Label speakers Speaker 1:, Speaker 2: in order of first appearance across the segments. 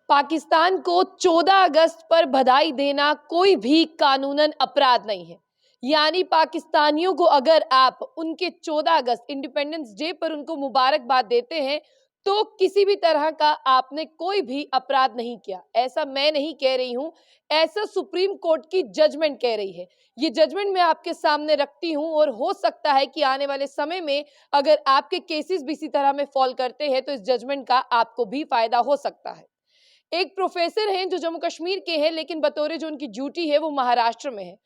Speaker 1: पाकिस्तान को 14 अगस्त पर बधाई देना कोई भी कानूनन अपराध नहीं है। यानी पाकिस्तानियों को अगर आप उनके 14 अगस्त इंडिपेंडेंस डे पर उनको मुबारकबाद देते हैं तो किसी भी तरह का आपने कोई भी अपराध नहीं किया। ऐसा मैं नहीं कह रही हूं, ऐसा सुप्रीम कोर्ट की जजमेंट कह रही है। ये जजमेंट मैं आपके सामने रखती हूं और हो सकता है कि आने वाले समय में अगर आपके केसेस भी इसी तरह में फॉल करते हैं तो इस जजमेंट का आपको भी फायदा हो सकता है। एक प्रोफेसर हैं जो जम्मू कश्मीर के हैं, लेकिन बतौर जो उनकी ड्यूटी है वो महाराष्ट्र में है।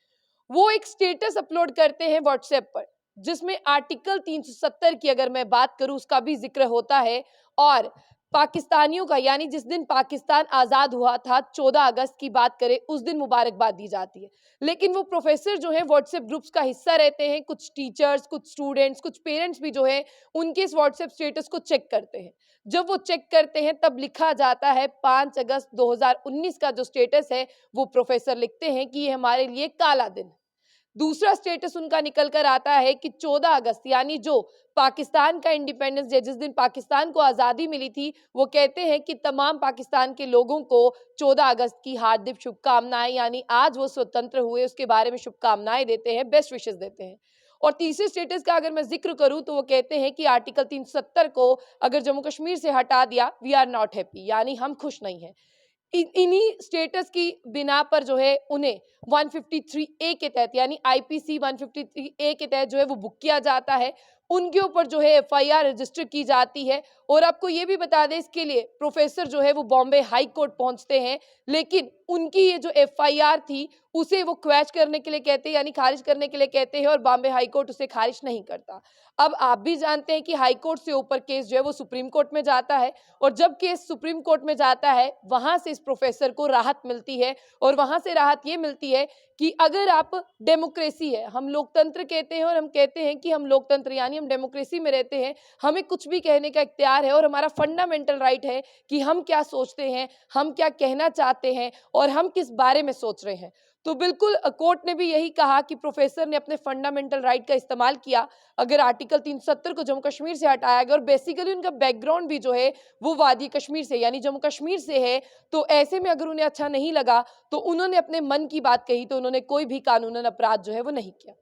Speaker 1: वो एक स्टेटस अपलोड करते हैं व्हाट्सएप पर, जिसमें आर्टिकल 370 की अगर मैं बात करूं उसका भी जिक्र होता है और पाकिस्तानियों का, यानी जिस दिन पाकिस्तान आजाद हुआ था 14 अगस्त की बात करें, उस दिन मुबारकबाद दी जाती है। लेकिन वो प्रोफेसर जो है व्हाट्सएप ग्रुप्स का हिस्सा रहते हैं, कुछ टीचर्स, कुछ स्टूडेंट्स, कुछ पेरेंट्स भी जो है उनके इस व्हाट्सएप स्टेटस को चेक करते हैं। जब वो चेक करते हैं तब लिखा जाता है 5 अगस्त 2019 का जो स्टेटस है वो प्रोफेसर लिखते हैं कि ये हमारे लिए काला दिन है। दूसरा स्टेटस उनका निकल कर आता है कि 14 अगस्त यानी जो पाकिस्तान का इंडिपेंडेंस डे, जिस दिन पाकिस्तान को आज़ादी मिली थी, वो कहते हैं कि तमाम पाकिस्तान के लोगों को 14 अगस्त की हार्दिक शुभकामनाएं, यानी आज वो स्वतंत्र हुए उसके बारे में शुभकामनाएं देते हैं, बेस्ट विशेस देते हैं। और तीसरे स्टेटस का अगर मैं जिक्र करूं तो वो कहते हैं कि आर्टिकल 370 को अगर जम्मू कश्मीर से हटा दिया, वी आर नॉट हैप्पी, यानी हम खुश नहीं हैं। इन्हीं स्टेटस की बिना पर जो है उन्हें 153 ए के तहत, यानी आईपीसी 153 ए के तहत जो है वो बुक किया जाता है। उनके ऊपर जो है एफआईआर रजिस्टर की जाती है। और आपको ये भी बता दें, इसके लिए प्रोफेसर जो है वो बॉम्बे हाई कोर्ट पहुंचते हैं, लेकिन उनकी ये जो एफआईआर थी उसे वो क्वैश करने के लिए कहते हैं, यानी खारिज करने के लिए कहते हैं, और बॉम्बे हाई कोर्ट उसे खारिज नहीं करता। अब आप भी जानते हैं कि हाई कोर्ट से ऊपर केस जो है वो सुप्रीम कोर्ट में जाता है, और जब केस सुप्रीम कोर्ट में जाता है वहां से इस प्रोफेसर को राहत मिलती है। और वहां से राहत ये मिलती है कि अगर आप डेमोक्रेसी है, हम लोकतंत्र कहते हैं और हम कहते हैं कि हम लोकतंत्र यानी हम डेमोक्रेसी में रहते हैं, हमें कुछ भी कहने का इख्तियार है और हमारा फंडामेंटल राइट है कि हम क्या सोचते हैं, हम क्या कहना चाहते हैं और हम किस बारे में सोच रहे हैं। तो बिल्कुल कोर्ट ने भी यही कहा कि प्रोफेसर ने अपने फंडामेंटल राइट का इस्तेमाल किया। अगर आर्टिकल 370 को जम्मू कश्मीर से हटाया गया और बेसिकली उनका बैकग्राउंड भी जो है वो वादी कश्मीर से यानी जम्मू कश्मीर से है, तो ऐसे में अगर उन्हें अच्छा नहीं लगा तो उन्होंने अपने मन की बात कही, तो उन्होंने कोई भी कानूनन अपराध जो है वो नहीं किया।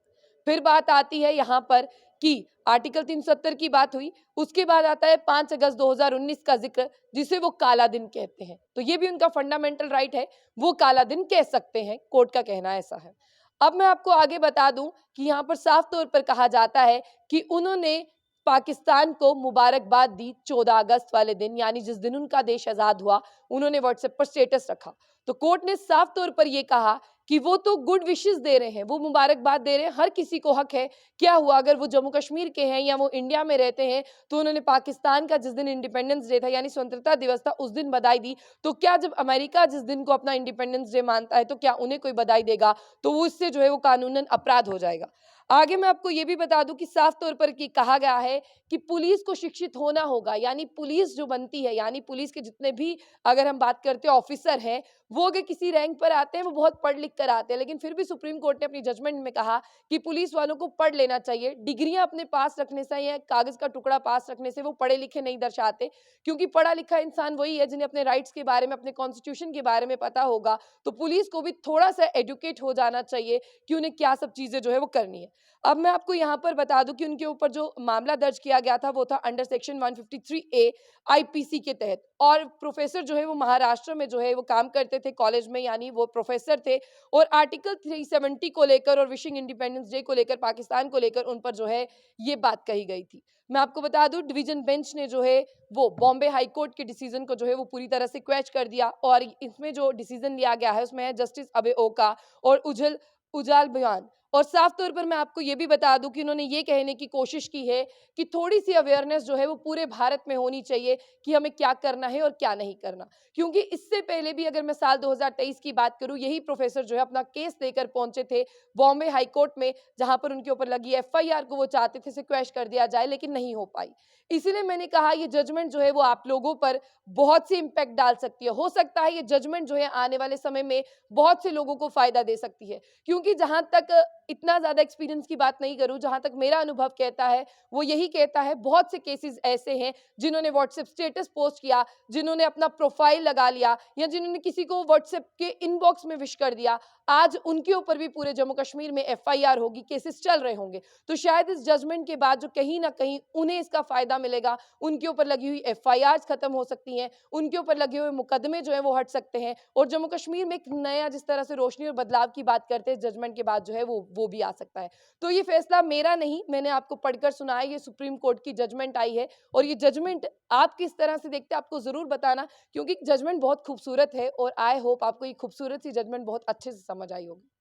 Speaker 1: फिर बात आती है यहाँ पर कि आर्टिकल 370 की बात हुई, उसके बाद आता है 5 अगस्त 2019 का जिक्र, जिसे वो काला दिन कहते हैं। तो ये भी उनका फंडामेंटल राइट है, वो काला दिन कह सकते हैं, कोर्ट का कहना ऐसा है। अब मैं आपको आगे बता दूं कि यहाँ पर साफ तौर पर कहा जाता है कि उन्होंने पाकिस्तान को मुबारकबाद दी 14 अगस्त वाले दिन, यानी जिस दिन उनका देश आजाद हुआ, उन्होंने व्हाट्सएप पर स्टेटस रखा। तो कोर्ट ने साफ तौर पर यह कहा कि वो तो गुड विशेस दे रहे हैं, वो मुबारकबाद दे रहे हैं, हर किसी को हक है। क्या हुआ अगर वो जम्मू कश्मीर के हैं या वो इंडिया में रहते हैं, तो उन्होंने पाकिस्तान का जिस दिन इंडिपेंडेंस डे था यानी स्वतंत्रता दिवस था उस दिन बधाई दी, तो क्या जब अमेरिका जिस दिन को अपना इंडिपेंडेंस डे मानता है तो क्या उन्हें कोई बधाई देगा? तो वो इससे जो है वो कानूनन अपराध हो जाएगा। आगे मैं आपको ये भी बता दूं कि साफ तौर पर कि कहा गया है कि पुलिस को शिक्षित होना होगा, यानी पुलिस जो बनती है, यानी पुलिस के जितने भी अगर हम बात करते हैं ऑफिसर हैं, वो अगर किसी रैंक पर आते हैं वो बहुत पढ़ लिख कर आते हैं, लेकिन फिर भी सुप्रीम कोर्ट ने अपनी जजमेंट में कहा कि पुलिस वालों को पढ़ लेना चाहिए। डिग्रियां अपने पास रखने से या कागज का टुकड़ा पास रखने से वो पढ़े लिखे नहीं दर्शाते, क्योंकि पढ़ा लिखा इंसान वही है जिन्हें अपने राइट्स के बारे में, अपने कॉन्स्टिट्यूशन के बारे में पता होगा। तो पुलिस को भी थोड़ा सा एडुकेट हो जाना चाहिए कि उन्हें क्या सब चीजें जो है वो करनी है। अब मैं आपको यहाँ पर बता दूं कि उनके ऊपर जो मामला दर्ज किया गया था वो था अंडर सेक्शन 153 ए आईपीसी के तहत। और प्रोफेसर जो है वो महाराष्ट्र में जो है वो काम करते थे कॉलेज में, यानी वो प्रोफेसर थे। और आर्टिकल 370 को लेकर और विशिंग इंडिपेंडेंस डे को लेकर, पाकिस्तान को लेकर उन पर जो है ये बात कही गई थी। मैं आपको बता दूं डिवीजन बेंच ने जो है वो बॉम्बे हाई कोर्ट के डिसीजन को जो है वो पूरी तरह से क्वेश कर दिया। और इसमें जो डिसीजन लिया गया है उसमें है जस्टिस अबे ओका और उजाल बयान। और साफ तौर पर मैं आपको ये भी बता दूं कि उन्होंने ये कहने की कोशिश की है कि थोड़ी सी अवेयरनेस जो है वो पूरे भारत में होनी चाहिए कि हमें क्या करना है और क्या नहीं करना। क्योंकि इससे पहले भी अगर मैं साल 2023 की बात करूं, यही प्रोफेसर जो है अपना केस लेकर पहुंचे थे बॉम्बे हाई कोर्ट में, जहां पर उनके ऊपर लगी एफआईआर को वो चाहते थे क्वैश कर दिया जाए, लेकिन नहीं हो पाई। इसीलिए मैंने कहा ये जजमेंट जो है वो आप लोगों पर बहुत सी इंपैक्ट डाल सकती है। हो सकता है ये जजमेंट जो है आने वाले समय में बहुत से लोगों को फायदा दे सकती है, क्योंकि जहां तक इतना ज़्यादा एक्सपीरियंस की बात नहीं करूँ, जहाँ तक मेरा अनुभव कहता है, वो यही कहता है बहुत से केसेज़ ऐसे हैं, जिन्होंने व्हाट्सएप स्टेटस पोस्ट किया, जिन्होंने अपना प्रोफ़ाइल लगा लिया या जिन्होंने किसी को व्हाट्सएप के इनबॉक्स में विश कर दिया, आज उनके ऊपर भी पूरे जम्मू कश्मीर में एफआईआर होगी, केसेज़ चल रहे होंगे। तो शायद इस जजमेंट के बाद जो कहीं न कहीं उन्हें इसका फ़ायदा मिलेगा, उनके ऊपर लगी हुई एफआईआर्स खत्म हो सकती हैं, उनके ऊपर लगे हुए मुकदमे जो हैं वो हट सकते हैं और जम्मू कश्मीर में एक नया जिस तरह से रोशनी और बदलाव की बात करते हैं जजमेंट के बाद जो है वो भी आ सकता है। तो ये फैसला मेरा नहीं, मैंने आपको पढ़कर सुनाया, ये सुप्रीम कोर्ट की जजमेंट आई है और ये जजमेंट आप किस तरह से देखते हैं आपको ज़रूर बताना, क्योंकि जजमेंट बहुत खूबसूरत है और आई होप आपको ये खूबसूरत सी जजमेंट बहुत अच्छे से समझ आई होगी।